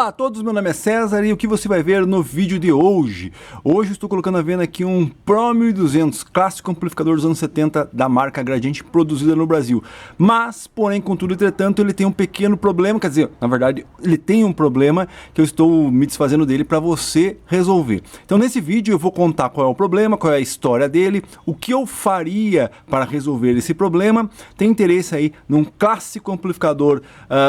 Olá a todos, meu nome é César e o que você vai ver no vídeo de hoje? Hoje eu estou colocando à venda aqui um Pro 1200 clássico amplificador dos anos 70 da marca Gradiente, produzida no Brasil. Mas, porém, contudo, entretanto, ele tem um pequeno problema, quer dizer, na verdade, ele tem um problema que eu estou me desfazendo dele para você resolver. Então, nesse vídeo eu vou contar qual é o problema, qual é a história dele, o que eu faria para resolver esse problema. Tem interesse aí num clássico amplificador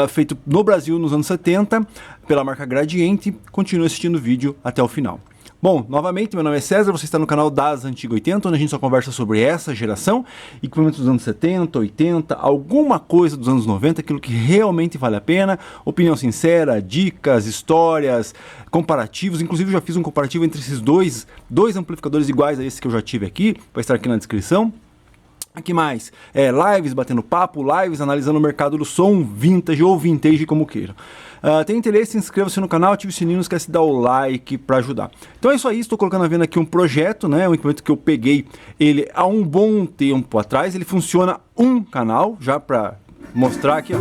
feito no Brasil nos anos 70, pela marca Gradiente. Continue assistindo o vídeo até o final. Bom, novamente, meu nome é César, você está no canal das Antigas 80, onde a gente só conversa sobre essa geração, equipamentos dos anos 70, 80, alguma coisa dos anos 90, aquilo que realmente vale a pena, opinião sincera, dicas, histórias, comparativos. Inclusive eu já fiz um comparativo entre esses dois amplificadores iguais a esse que eu já tive aqui, vai estar aqui na descrição. Aqui mais, lives batendo papo, lives analisando o mercado do som, vintage ou vintage, como queiram. Tem interesse, inscreva-se no canal, ative o sininho, não esquece de dar o like para ajudar. Então é isso aí, estou colocando à venda aqui um projeto, né, um equipamento que eu peguei ele há um bom tempo atrás. Ele funciona um canal, já para mostrar aqui, ó.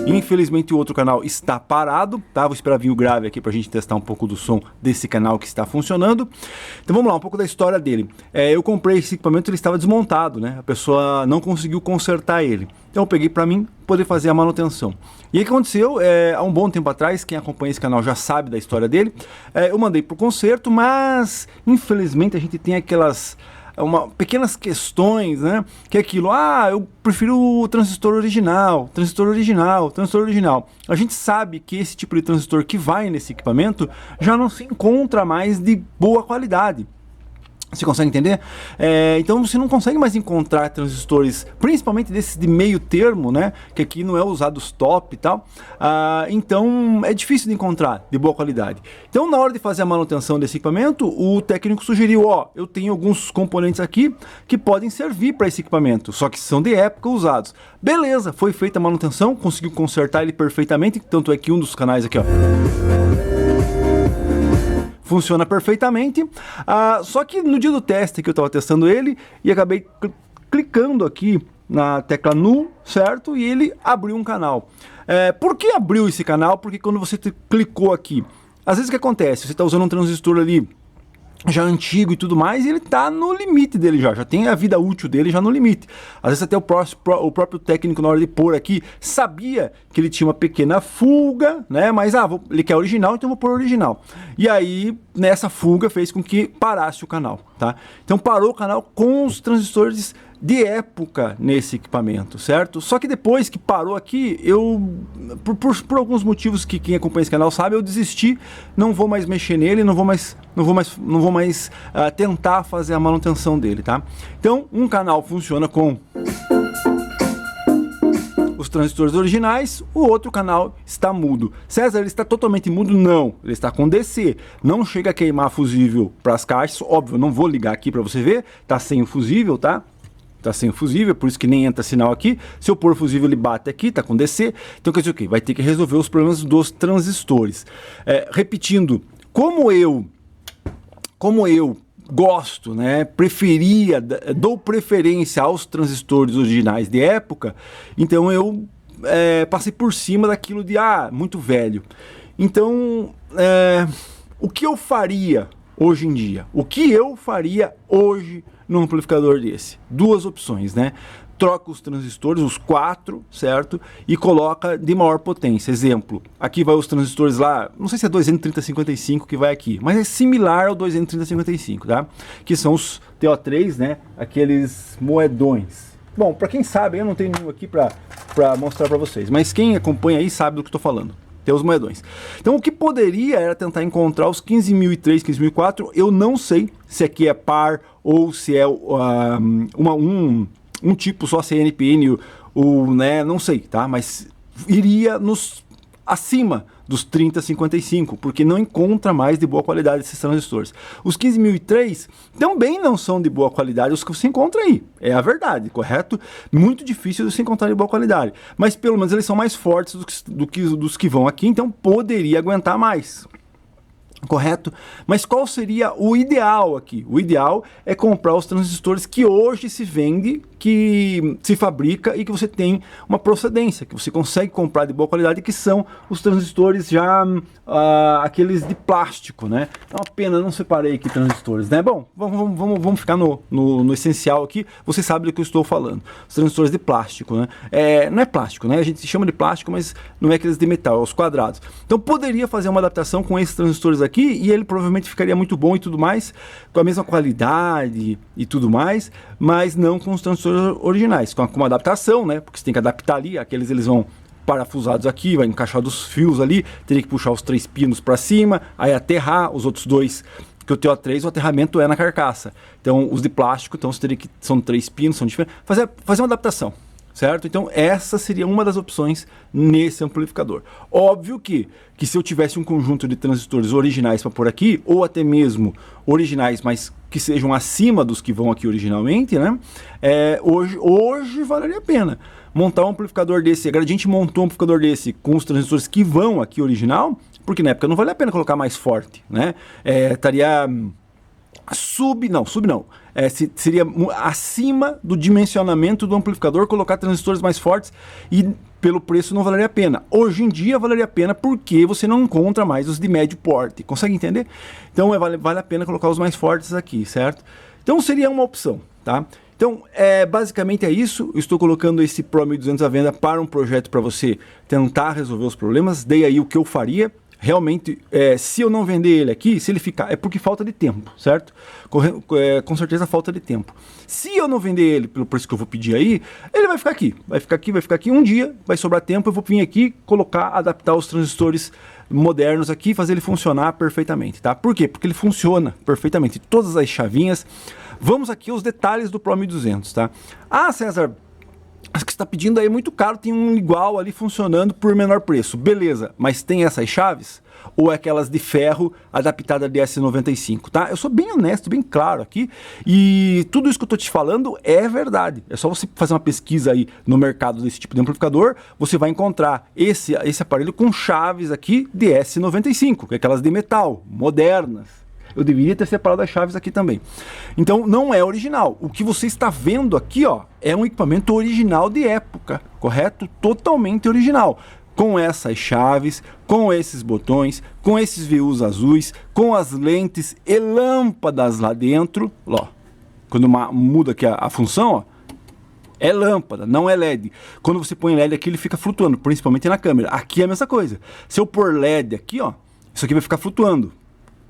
Infelizmente o outro canal está parado, tá? Vou esperar vir o grave aqui pra gente testar um pouco do som desse canal que está funcionando. Então vamos lá, um pouco da história dele. Eu comprei esse equipamento, ele estava desmontado, né? A pessoa não conseguiu consertar ele. Então eu peguei para mim poder fazer a manutenção. E aí o que aconteceu, há um bom tempo atrás, quem acompanha esse canal já sabe da história dele, eu mandei pro conserto, mas infelizmente a gente tem aquelas... pequenas questões, né? Que é aquilo, eu prefiro o transistor original, transistor original, transistor original. A gente sabe que esse tipo de transistor que vai nesse equipamento já não se encontra mais de boa qualidade. Você consegue entender? Então você não consegue mais encontrar transistores, principalmente desses de meio termo, né? Que aqui não é usado os top e tal. Então é difícil de encontrar de boa qualidade. Então na hora de fazer a manutenção desse equipamento, o técnico sugeriu, eu tenho alguns componentes aqui que podem servir para esse equipamento, só que são de época usados. Beleza, foi feita a manutenção, conseguiu consertar ele perfeitamente, tanto é que um dos canais aqui, ó, funciona perfeitamente, só que no dia do teste que eu estava testando ele, e acabei clicando aqui na tecla null, certo? E ele abriu um canal. Por que abriu esse canal? Porque quando você clicou aqui, às vezes o que acontece? Você está usando um transistor ali já antigo e tudo mais, e ele está no limite dele já tem a vida útil dele já no limite. Às vezes até o próprio técnico, na hora de pôr aqui, sabia que ele tinha uma pequena fuga, né? Mas ele quer original, então vou pôr original. E aí, nessa fuga, fez com que parasse o canal, tá? Então parou o canal com os transistores de época nesse equipamento, certo? Só que depois que parou aqui, por alguns motivos que quem acompanha esse canal sabe, eu desisti, não vou mais mexer nele, não vou mais tentar fazer a manutenção dele, tá? Então, um canal funciona com os transistores originais, o outro canal está mudo. César, ele está totalmente mudo? Não, ele está com DC, não chega a queimar fusível para as caixas, óbvio, não vou ligar aqui para você ver, tá sem o fusível, tá? Tá sem o fusível, por isso que nem entra sinal aqui. Se eu pôr o fusível, ele bate aqui, tá com DC. Então quer dizer o quê? Vai ter que resolver os problemas dos transistores. Repetindo, como eu gosto, né, dou preferência aos transistores originais de época, então eu passei por cima daquilo de, muito velho. Então, o que eu faria hoje em dia? O que eu faria hoje num amplificador desse? Duas opções, né? Troca os transistores, os 4, certo? E coloca de maior potência. Exemplo, aqui vai os transistores lá, não sei se é 2N3055 que vai aqui, mas é similar ao 2N3055, tá? Que são os TO3, né? Aqueles moedões. Bom, para quem sabe, eu não tenho nenhum aqui para mostrar para vocês, mas quem acompanha aí sabe do que estou falando. Tem os moedões. Então o que poderia era tentar encontrar os 15.003, 15.004. Eu não sei se aqui é par ou se é um tipo só CNPN, né, não sei, tá? Mas iria acima dos 3055, porque não encontra mais de boa qualidade esses transistores. Os 15.003 também não são de boa qualidade os que você encontra aí, é a verdade, correto? Muito difícil de se encontrar de boa qualidade, mas pelo menos eles são mais fortes dos que vão aqui, então poderia aguentar mais. Correto? Mas qual seria o ideal aqui? O ideal é comprar os transistores que hoje se vende, que se fabrica e que você tem uma procedência, que você consegue comprar de boa qualidade, que são os transistores já aqueles de plástico, né? É uma pena, não separei aqui transistores, né? Bom, vamos ficar no essencial aqui, você sabe do que eu estou falando. Os transistores de plástico, né? Não é plástico, né? A gente chama de plástico, mas não é aqueles de metal, é os quadrados. Então poderia fazer uma adaptação com esses transistores aqui e ele provavelmente ficaria muito bom e tudo mais, com a mesma qualidade e tudo mais, mas não com os transistores originais, com uma adaptação, né? Porque você tem que adaptar ali, aqueles eles vão parafusados aqui, vai encaixar dos fios ali, teria que puxar os 3 pinos para cima, aí aterrar os outros 2, que o TO3, o aterramento é na carcaça. Então os de plástico, então você teria que, são 3 pinos, são diferentes, fazer uma adaptação, certo? Então essa seria uma das opções nesse amplificador. Óbvio que se eu tivesse um conjunto de transistores originais para pôr aqui, ou até mesmo originais, mas que sejam acima dos que vão aqui originalmente, né? Hoje valeria a pena montar um amplificador desse. Agora a gente montou um amplificador desse com os transistores que vão aqui original, porque na época não vale a pena colocar mais forte, né? Estaria seria acima do dimensionamento do amplificador colocar transistores mais fortes e pelo preço não valeria a pena. Hoje em dia valeria a pena porque você não encontra mais os de médio porte. Consegue entender? Então vale a pena colocar os mais fortes aqui, certo? Então seria uma opção, tá? Então, basicamente é isso. Eu estou colocando esse Pro 1200 à venda para um projeto para você tentar resolver os problemas. Dei aí o que eu faria. Realmente, se eu não vender ele aqui, se ele ficar, é porque falta de tempo, certo? Com certeza falta de tempo. Se eu não vender ele pelo preço que eu vou pedir aí, ele vai ficar aqui. Vai ficar aqui um dia, vai sobrar tempo, eu vou vir aqui, adaptar os transistores modernos aqui, fazer ele funcionar perfeitamente, tá? Por quê? Porque ele funciona perfeitamente. Todas as chavinhas. Vamos aqui aos detalhes do Pro 1200, tá? Ah, César, o que você está pedindo aí é muito caro, tem um igual ali funcionando por menor preço. Beleza, mas tem essas chaves? Ou é aquelas de ferro adaptada de S95, tá? Eu sou bem honesto, bem claro aqui, e tudo isso que eu tô te falando é verdade. É só você fazer uma pesquisa aí no mercado desse tipo de amplificador, você vai encontrar esse aparelho com chaves aqui de S95, que é aquelas de metal, modernas. Eu deveria ter separado as chaves aqui também. Então não é original. O que você está vendo aqui, ó, é um equipamento original de época, correto? Totalmente original. Com essas chaves, com esses botões, com esses VUs azuis, com as lentes e lâmpadas lá dentro. Ó, quando muda aqui a função, ó, é lâmpada, não é LED. Quando você põe LED aqui, ele fica flutuando, principalmente na câmera. Aqui é a mesma coisa. Se eu pôr LED aqui, ó, isso aqui vai ficar flutuando.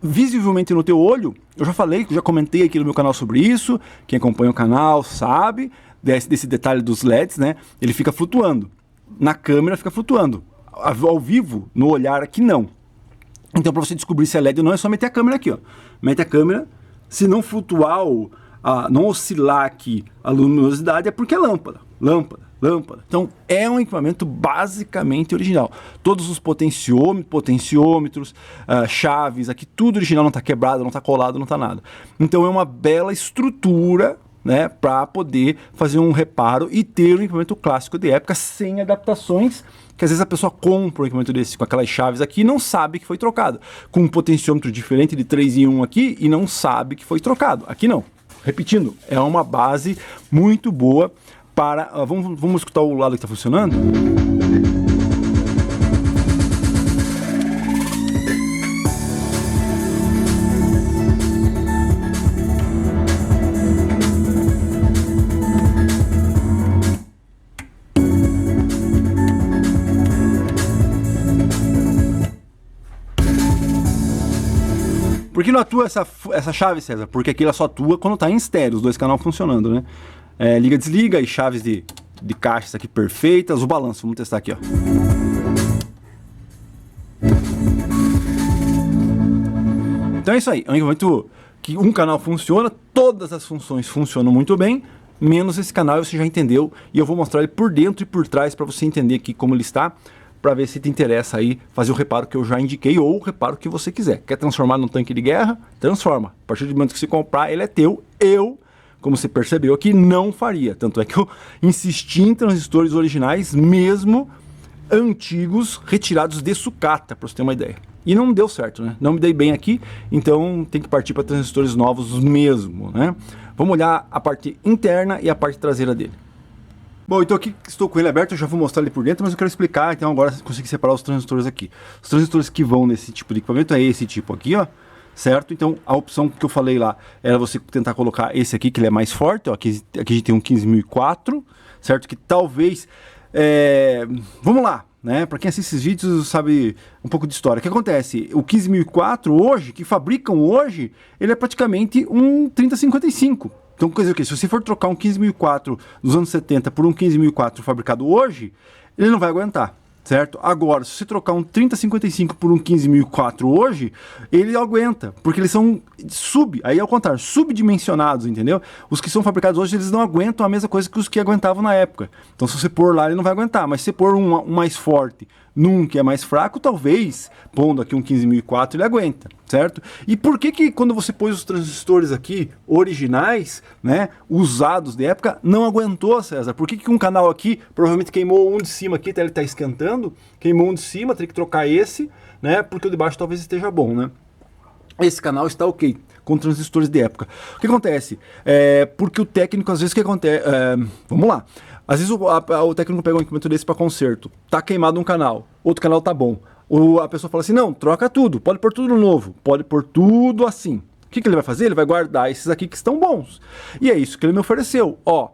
Visivelmente no teu olho, eu já falei, já comentei aqui no meu canal sobre isso, quem acompanha o canal sabe desse detalhe dos LEDs, né? Ele fica flutuando, na câmera fica flutuando, ao vivo, no olhar aqui não. Então para você descobrir se é LED ou não, é só meter a câmera aqui, ó. Mete a câmera, se não flutuar, não oscilar aqui a luminosidade, é porque é lâmpada. Então é um equipamento basicamente original. Todos os potenciômetros, chaves, aqui tudo original, não está quebrado, não está colado, não está nada. Então é uma bela estrutura, né, para poder fazer um reparo e ter um equipamento clássico de época sem adaptações, que às vezes a pessoa compra um equipamento desse com aquelas chaves aqui e não sabe que foi trocado. Com um potenciômetro diferente de 3 em 1 aqui e não sabe que foi trocado. Aqui não. Repetindo, é uma base muito boa para... Vamos escutar o lado que está funcionando? Por que não atua essa chave, César? Porque aqui ela só atua quando está em estéreo, os dois canais funcionando, né? Liga, desliga, e chaves de caixas aqui perfeitas. O balanço, vamos testar aqui, ó. Então é isso aí, é um equipamento que um canal funciona, todas as funções funcionam muito bem, menos esse canal, você já entendeu, e eu vou mostrar ele por dentro e por trás para você entender aqui como ele está, para ver se te interessa aí fazer o reparo que eu já indiquei ou o reparo que você quiser. Quer transformar num tanque de guerra? Transforma. A partir do momento que você comprar, ele é teu. Eu, como você percebeu aqui, não faria. Tanto é que eu insisti em transistores originais, mesmo antigos, retirados de sucata, para você ter uma ideia. E não deu certo, né? Não me dei bem aqui, então tem que partir para transistores novos mesmo, né? Vamos olhar a parte interna e a parte traseira dele. Bom, então aqui estou com ele aberto, eu já vou mostrar ele por dentro, mas eu quero explicar, então agora consegui separar os transistores aqui. Os transistores que vão nesse tipo de equipamento é esse tipo aqui, ó, certo? Então a opção que eu falei lá era você tentar colocar esse aqui, que ele é mais forte, ó, aqui a gente tem um 15004, certo? Que talvez, vamos lá, né? Para quem assiste esses vídeos sabe um pouco de história. O que acontece? O 15004 hoje, que fabricam hoje, ele é praticamente um 3055. Então, quer dizer o quê? Se você for trocar um 15004 dos anos 70 por um 15004 fabricado hoje, ele não vai aguentar, certo? Agora, se você trocar um 3055 por um 15004 hoje, ele aguenta, porque eles são aí ao contrário, subdimensionados, entendeu? Os que são fabricados hoje, eles não aguentam a mesma coisa que os que aguentavam na época. Então, se você pôr lá, ele não vai aguentar, mas se você pôr um mais forte num que é mais fraco, talvez, pondo aqui um 15004, ele aguenta, certo? E por que quando você pôs os transistores aqui, originais, né, usados de época, não aguentou, César? Por que um canal aqui, provavelmente queimou um de cima aqui, até ele tá esquentando, queimou um de cima, tem que trocar esse, né, porque o de baixo talvez esteja bom, né? Esse canal está ok, com transistores de época. O que acontece? Porque o técnico, às vezes, o que acontece? Vamos lá. Às vezes o técnico pega um equipamento desse para conserto, tá queimado um canal, outro canal tá bom. A pessoa fala assim, não, troca tudo, pode pôr tudo novo, pode pôr tudo assim. O que ele vai fazer? Ele vai guardar esses aqui que estão bons. E é isso que ele me ofereceu. Ó,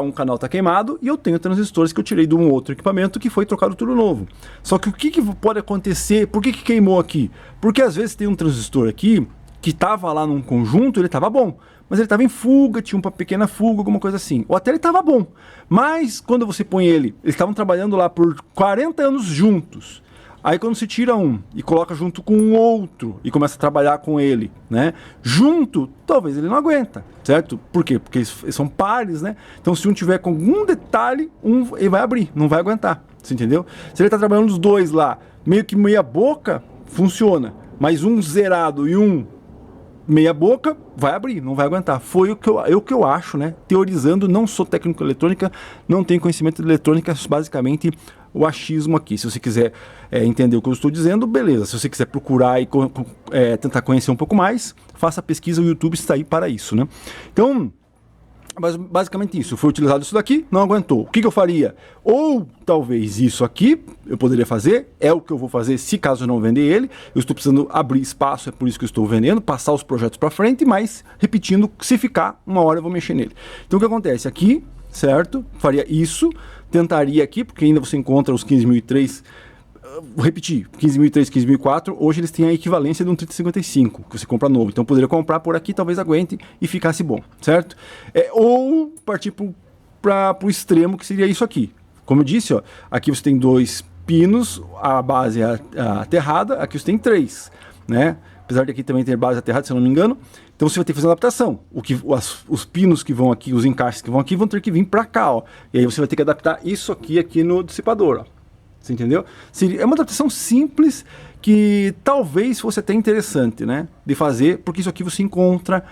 um canal tá queimado e eu tenho transistores que eu tirei de um outro equipamento que foi trocado tudo novo. Só que o que pode acontecer? Por que queimou aqui? Porque às vezes tem um transistor aqui que estava lá num conjunto, ele estava bom, mas ele estava em fuga, tinha uma pequena fuga, alguma coisa assim. Ou até ele estava bom, mas quando você põe eles estavam trabalhando lá por 40 anos juntos. Aí quando você tira um e coloca junto com o outro e começa a trabalhar com ele, né? Junto, talvez ele não aguenta, certo? Por quê? Porque eles são pares, né? Então se um tiver com algum detalhe, ele vai abrir, não vai aguentar, você entendeu? Se ele está trabalhando os dois lá, meio que meia boca, funciona. Mas um zerado e um meia boca, vai abrir, não vai aguentar. Foi o que eu acho, né? Teorizando, não sou técnico em eletrônica, não tenho conhecimento de eletrônica, basicamente o achismo aqui. Se você quiser entender o que eu estou dizendo, beleza. Se você quiser procurar e tentar conhecer um pouco mais, faça a pesquisa, o YouTube está aí para isso, né? Então, basicamente isso. Foi utilizado isso daqui, não aguentou. O que eu faria? Ou talvez isso aqui eu poderia fazer, é o que eu vou fazer se caso eu não vender ele. Eu estou precisando abrir espaço, é por isso que eu estou vendendo, passar os projetos para frente, mas repetindo, se ficar, uma hora eu vou mexer nele. Então o que acontece? Aqui, certo? Faria isso, tentaria aqui, porque ainda você encontra os 15.003, vou repetir, 15.003, 15.004, hoje eles têm a equivalência de um 3055, que você compra novo. Então eu poderia comprar por aqui, talvez aguente e ficasse bom, certo? Ou partir para o extremo, que seria isso aqui. Como eu disse, ó, aqui você tem 2 pinos, a base é aterrada, aqui você tem 3, né? Apesar de aqui também ter base aterrada, se eu não me engano. Então você vai ter que fazer uma adaptação. Os pinos que vão aqui, os encaixes que vão aqui, vão ter que vir para cá, ó. E aí você vai ter que adaptar isso aqui no dissipador, ó. Você entendeu? É uma adaptação simples que talvez fosse até interessante, né? De fazer, porque isso aqui você encontra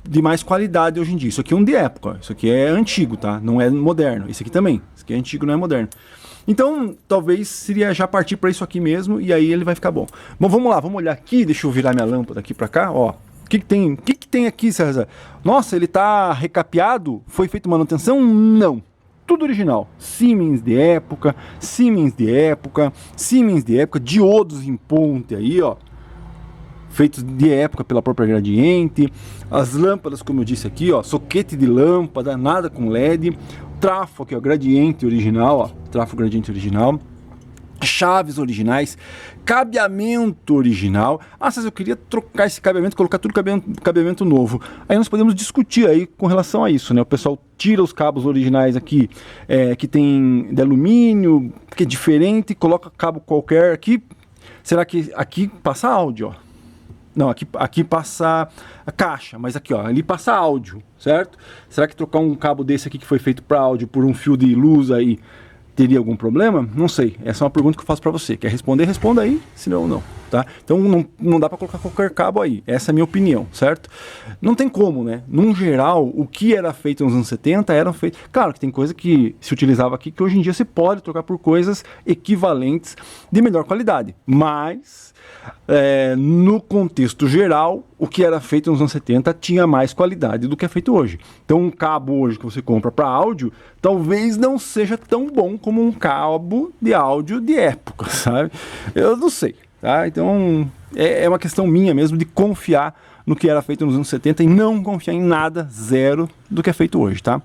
de mais qualidade hoje em dia. Isso aqui é um de época, ó. Isso aqui é antigo, tá? Não é moderno. Isso aqui também. Isso aqui é antigo, não é moderno. Então, talvez seria já partir para isso aqui mesmo e aí ele vai ficar bom. Bom, vamos lá, vamos olhar aqui. Deixa eu virar minha lâmpada aqui para cá, ó. O que tem aqui, César? Nossa, ele tá recapeado? Foi feita manutenção? Não. Tudo original. Siemens de época, diodos em ponte aí, ó. Feitos de época pela própria Gradiente. As lâmpadas, como eu disse aqui, ó, soquete de lâmpada, nada com LED. Trafo aqui, ó, Gradiente original, ó, trafo Gradiente original. Chaves originais, cabeamento original. Ah, César, eu queria trocar esse cabeamento, colocar tudo cabeamento novo. Aí nós podemos discutir aí com relação a isso, né? O pessoal tira os cabos originais aqui, que tem de alumínio, que é diferente, coloca cabo qualquer aqui. Será que aqui passa áudio, ó? Não, aqui passa a caixa, mas aqui, ó, ali passa áudio, certo? Será que trocar um cabo desse aqui que foi feito para áudio por um fio de luz aí teria algum problema? Não sei. Essa é uma pergunta que eu faço para você. Quer responder? Responda aí, senão não. tá? Então não dá para colocar qualquer cabo aí, essa é a minha opinião, certo? Não tem como, né? Num geral, o que era feito nos anos 70 era feito... Claro que tem coisa que se utilizava aqui que hoje em dia se pode trocar por coisas equivalentes de melhor qualidade, mas no contexto geral, o que era feito nos anos 70 tinha mais qualidade do que é feito hoje. Então um cabo hoje que você compra para áudio, talvez não seja tão bom como um cabo de áudio de época, sabe? Eu não sei, tá? Então é uma questão minha mesmo de confiar no que era feito nos anos 70 e não confiar em nada, zero, do que é feito hoje, tá?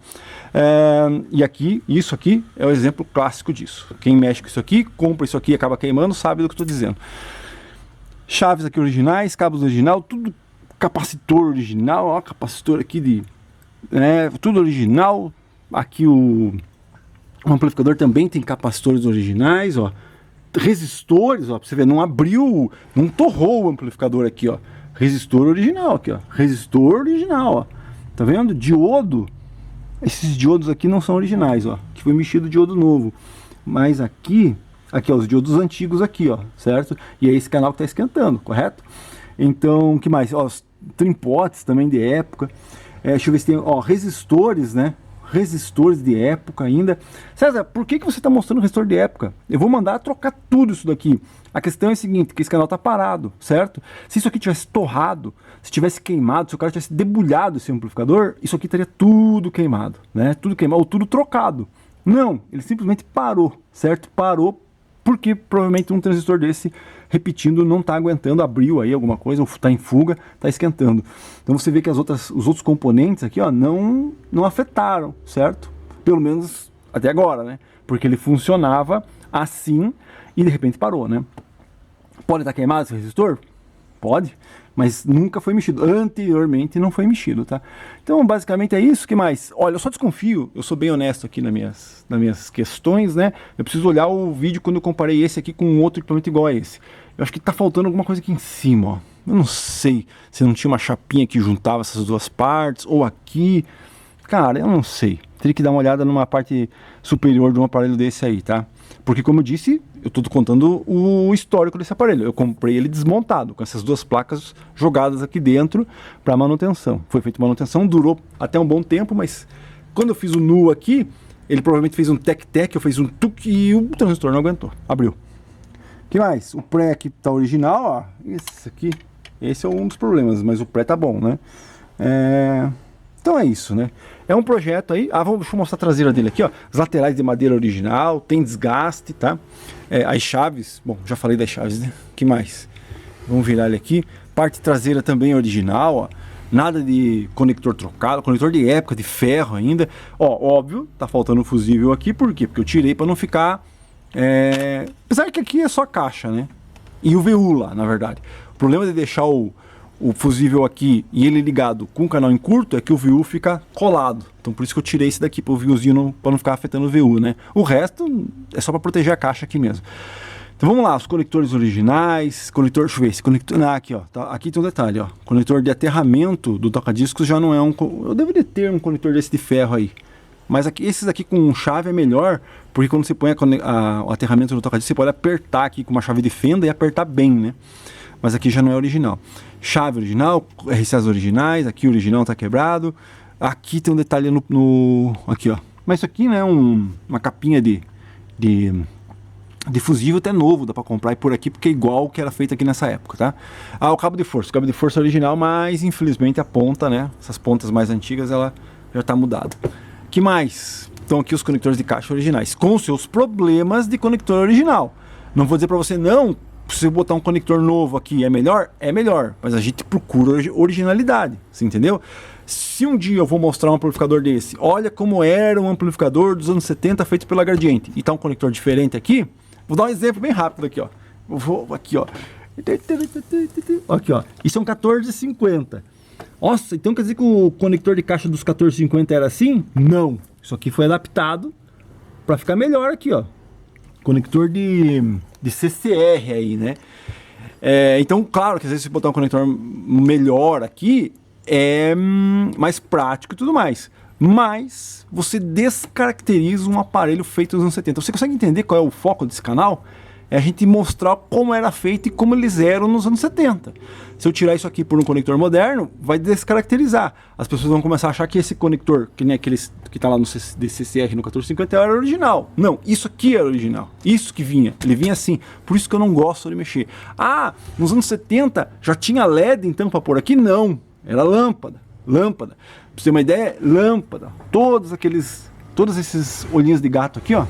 E aqui, isso aqui é o exemplo clássico disso. Quem mexe com isso aqui, compra isso aqui e acaba queimando, sabe do que eu estou dizendo. Chaves aqui originais, cabos original, tudo capacitor original, ó, capacitor aqui tudo original. Aqui o amplificador também tem capacitores originais, ó. Resistores, ó, pra você ver, não abriu, não torrou o amplificador aqui, ó. Resistor original aqui, ó. Resistor original, ó. Tá vendo? Diodo. Esses diodos aqui não são originais, ó. Que foi mexido diodo novo. Mas aqui, ó, os diodos antigos aqui, ó, certo? E é esse canal que tá esquentando, correto? Então, o que mais? Ó, os trimpotes também de época. Deixa eu ver se tem, ó, resistores, né? Resistores de época ainda. César, por que você está mostrando resistor de época? Eu vou mandar trocar tudo isso daqui. A questão é a seguinte, que esse canal está parado, certo? Se isso aqui tivesse torrado, se tivesse queimado, se o cara tivesse debulhado esse amplificador, isso aqui teria tudo queimado, né? Tudo queimado ou tudo trocado. Não, ele simplesmente parou, certo? Parou porque provavelmente um transistor desse, repetindo, não está aguentando, abriu aí alguma coisa, ou está em fuga, está esquentando. Então você vê que os outros componentes aqui, ó, não afetaram, certo? Pelo menos até agora, né? Porque ele funcionava assim e de repente parou, né? Pode estar queimado esse resistor? Pode, mas nunca foi mexido. Anteriormente não foi mexido, tá? Então basicamente é isso. Que mais? Olha, eu só desconfio, eu sou bem honesto aqui nas minhas questões, né? Eu preciso olhar o vídeo quando eu comparei esse aqui com um outro equipamento igual a esse. Eu acho que tá faltando alguma coisa aqui em cima, ó. Eu não sei se não tinha uma chapinha que juntava essas duas partes, ou aqui. Cara, eu não sei. Teria que dar uma olhada numa parte superior de um aparelho desse aí, tá? Porque, como eu disse, eu estou contando o histórico desse aparelho. Eu comprei ele desmontado, com essas duas placas jogadas aqui dentro para manutenção. Foi feita manutenção, durou até um bom tempo, mas quando eu fiz o nu aqui, ele provavelmente fez um tec-tec, eu fiz um tuc e o transistor não aguentou, abriu. O que mais? O pré aqui tá original, ó. Esse é um dos problemas, mas o pré tá bom, né? Então é isso, né? É um projeto aí. Deixa eu mostrar a traseira dele aqui, ó. As laterais de madeira original, tem desgaste, tá? As chaves, bom, já falei das chaves, né? O que mais? Vamos virar ele aqui. Parte traseira também original, ó. Nada de conector trocado, conector de época, de ferro ainda. Ó, óbvio, tá faltando um fusível aqui, por quê? Porque eu tirei para não ficar... Apesar que aqui é só caixa, né? E o VU lá, na verdade. O problema de deixar o fusível aqui e ele ligado com o canal em curto é que o VU fica colado. Então por isso que eu tirei esse daqui para o VUzinho para não ficar afetando o VU, né? O resto é só para proteger a caixa aqui mesmo. Então vamos lá, os conectores originais, conector, deixa eu ver, esse conector, aqui ó, tá, aqui tem um detalhe, ó, conector de aterramento do toca-discos já não é eu deveria ter um conector desse de ferro aí, mas aqui, esses aqui com chave é melhor, porque quando você põe o aterramento do toca-discos, você pode apertar aqui com uma chave de fenda e apertar bem, né? Mas aqui já não é original. Chave original, RCAs originais, aqui o original tá quebrado. Aqui tem um detalhe aqui, ó. Mas isso aqui, né, uma capinha de fusível até novo, dá pra comprar e por aqui, porque é igual que era feito aqui nessa época, tá? O cabo de força original, mas infelizmente a ponta, né, essas pontas mais antigas, ela já tá mudada. Que mais? Então aqui os conectores de caixa originais, com seus problemas de conector original. Não vou dizer pra você, não, se você botar um conector novo aqui é melhor, mas a gente procura originalidade, você entendeu? Se um dia eu vou mostrar um amplificador desse, olha como era um amplificador dos anos 70 feito pela Gradiente, e tá um conector diferente aqui, vou dar um exemplo bem rápido aqui, ó. Aqui, ó. Aqui, ó. Isso é um 1450. Nossa, então quer dizer que o conector de caixa dos 1450 era assim? Não. Isso aqui foi adaptado para ficar melhor aqui, ó. Conector de CCR aí, né? Então, claro que às vezes se botar um conector melhor aqui, é mais prático e tudo mais. Mas você descaracteriza um aparelho feito nos anos 70. Você consegue entender qual é o foco desse canal? é a gente mostrar como era feito e como eles eram nos anos 70. Se eu tirar isso aqui por um conector moderno, vai descaracterizar. As pessoas vão começar a achar que esse conector, que nem aqueles que está lá no DCCR no 1450, era original. Não, isso aqui era original. Isso que vinha. Ele vinha assim. Por isso que eu não gosto de mexer. Ah, nos anos 70 já tinha LED então para pôr aqui? Não. Era lâmpada. Lâmpada. Pra você ter uma ideia, lâmpada. Todos esses olhinhos de gato aqui, ó.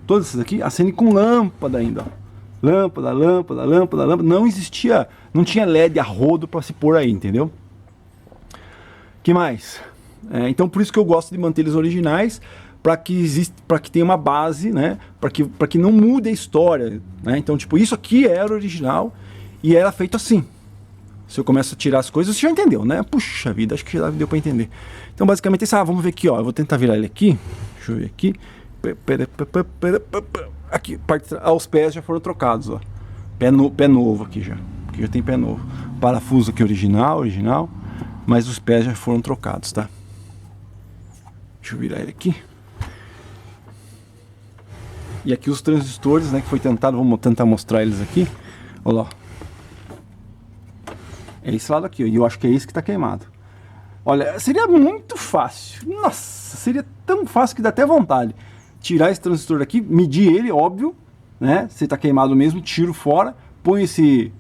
Todos esses aqui acendem com lâmpada ainda, ó. Lâmpada, lâmpada, lâmpada, lâmpada. Não tinha LED a rodo para se pôr aí, entendeu? Que mais? Então por isso que eu gosto de manter eles originais, para que tenha uma base, né? Para que não mude a história, né? Então tipo, isso aqui era original e era feito assim. Se eu começo a tirar as coisas, você já entendeu, né? Puxa vida, acho que já deu para entender. Então basicamente isso, vamos ver aqui, ó. Eu vou tentar virar ele aqui. Deixa eu ver aqui. Aqui, os pés já foram trocados, ó. Pé novo aqui já. Aqui já tem pé novo. Parafuso aqui original, mas os pés já foram trocados, tá? Deixa eu virar ele aqui. E aqui os transistores, né, que foi tentado, vamos tentar mostrar eles aqui. Olha lá. É esse lado aqui, ó, e eu acho que é esse que tá queimado. Olha, seria muito fácil. Nossa, seria tão fácil que dá até vontade. Tirar esse transistor aqui, medir ele, óbvio, né? Se tá queimado mesmo, tiro fora, põe esse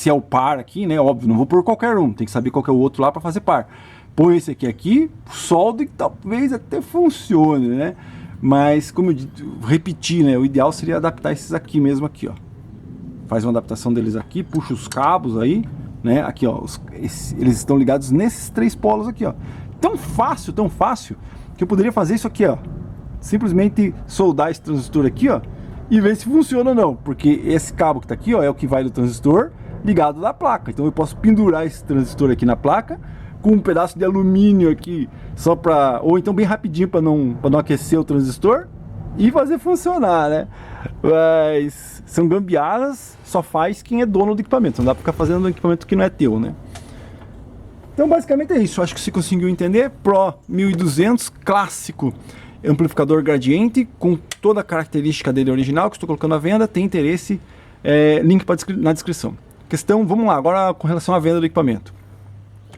é o par aqui, né? Óbvio, não vou pôr qualquer um, tem que saber qual que é o outro lá para fazer par. Põe esse aqui, solda e talvez até funcione, né? Mas como eu repeti, né? O ideal seria adaptar esses aqui mesmo aqui, ó. Faz uma adaptação deles aqui, puxa os cabos aí, né? Aqui, ó, eles estão ligados nesses 3 polos aqui, ó. Tão fácil, que eu poderia fazer isso aqui, ó. Simplesmente soldar esse transistor aqui, ó, e ver se funciona ou não, porque esse cabo que tá aqui, ó, é o que vai do transistor ligado na placa. Então eu posso pendurar esse transistor aqui na placa com um pedaço de alumínio aqui, só para, ou então bem rapidinho para não aquecer o transistor e fazer funcionar, né? Mas são gambiarras, só faz quem é dono do equipamento. Não dá para ficar fazendo um equipamento que não é teu, né? Então basicamente é isso. Acho que você conseguiu entender. Pro 1200 clássico, amplificador gradiente com toda a característica dele original que estou colocando à venda. Tem interesse, link na descrição. Questão, vamos lá, agora com relação à venda do equipamento.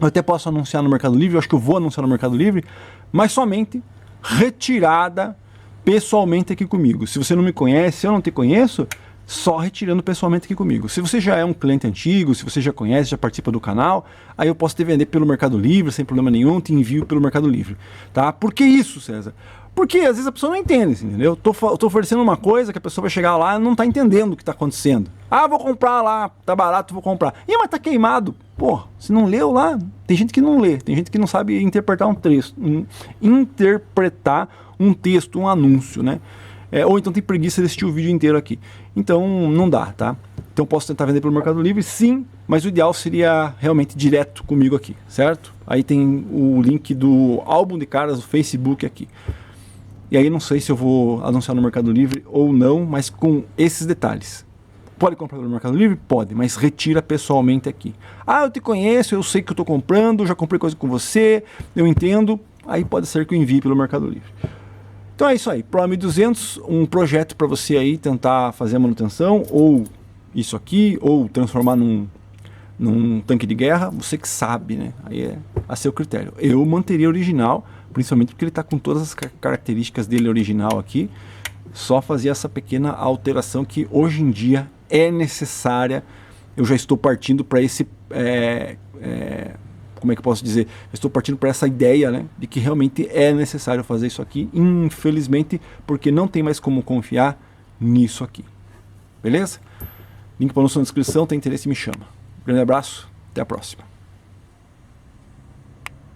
Eu até posso anunciar no Mercado Livre, eu acho que eu vou anunciar no Mercado Livre, mas somente retirada pessoalmente aqui comigo. Se você não me conhece, se eu não te conheço, só retirando pessoalmente aqui comigo. Se você já é um cliente antigo, se você já conhece, já participa do canal, aí eu posso te vender pelo Mercado Livre, sem problema nenhum, te envio pelo Mercado Livre, tá? Por que isso, César? Porque às vezes a pessoa não entende, entendeu? Tô oferecendo uma coisa que a pessoa vai chegar lá e não tá entendendo o que tá acontecendo. Ah, vou comprar lá, tá barato, vou comprar. Ih, mas tá queimado. Pô, se não leu lá, tem gente que não lê, tem gente que não sabe interpretar um texto, um anúncio, né? Ou então tem preguiça de assistir o vídeo inteiro aqui. Então não dá, tá? Então posso tentar vender pelo Mercado Livre, sim, mas o ideal seria realmente direto comigo aqui, certo? Aí tem o link do álbum de caras do Facebook aqui. E aí não sei se eu vou anunciar no Mercado Livre ou não, mas com esses detalhes. Pode comprar no Mercado Livre? Pode, mas retira pessoalmente aqui. Ah, eu te conheço, eu sei que eu estou comprando, já comprei coisa com você, eu entendo. Aí pode ser que eu envie pelo Mercado Livre. Então é isso aí, Pro 1200, um projeto para você aí tentar fazer a manutenção, ou isso aqui, ou transformar num tanque de guerra, você que sabe, né? Aí é a seu critério. Eu manteria original, principalmente porque ele está com todas as características dele original aqui, só fazia essa pequena alteração que hoje em dia é necessária. Eu já estou partindo para esse, como é que eu posso dizer? Eu estou partindo para essa ideia, né, de que realmente é necessário fazer isso aqui, infelizmente, porque não tem mais como confiar nisso aqui. Beleza? Link para o anúncio na descrição, tem interesse, me chama. Grande abraço, até a próxima.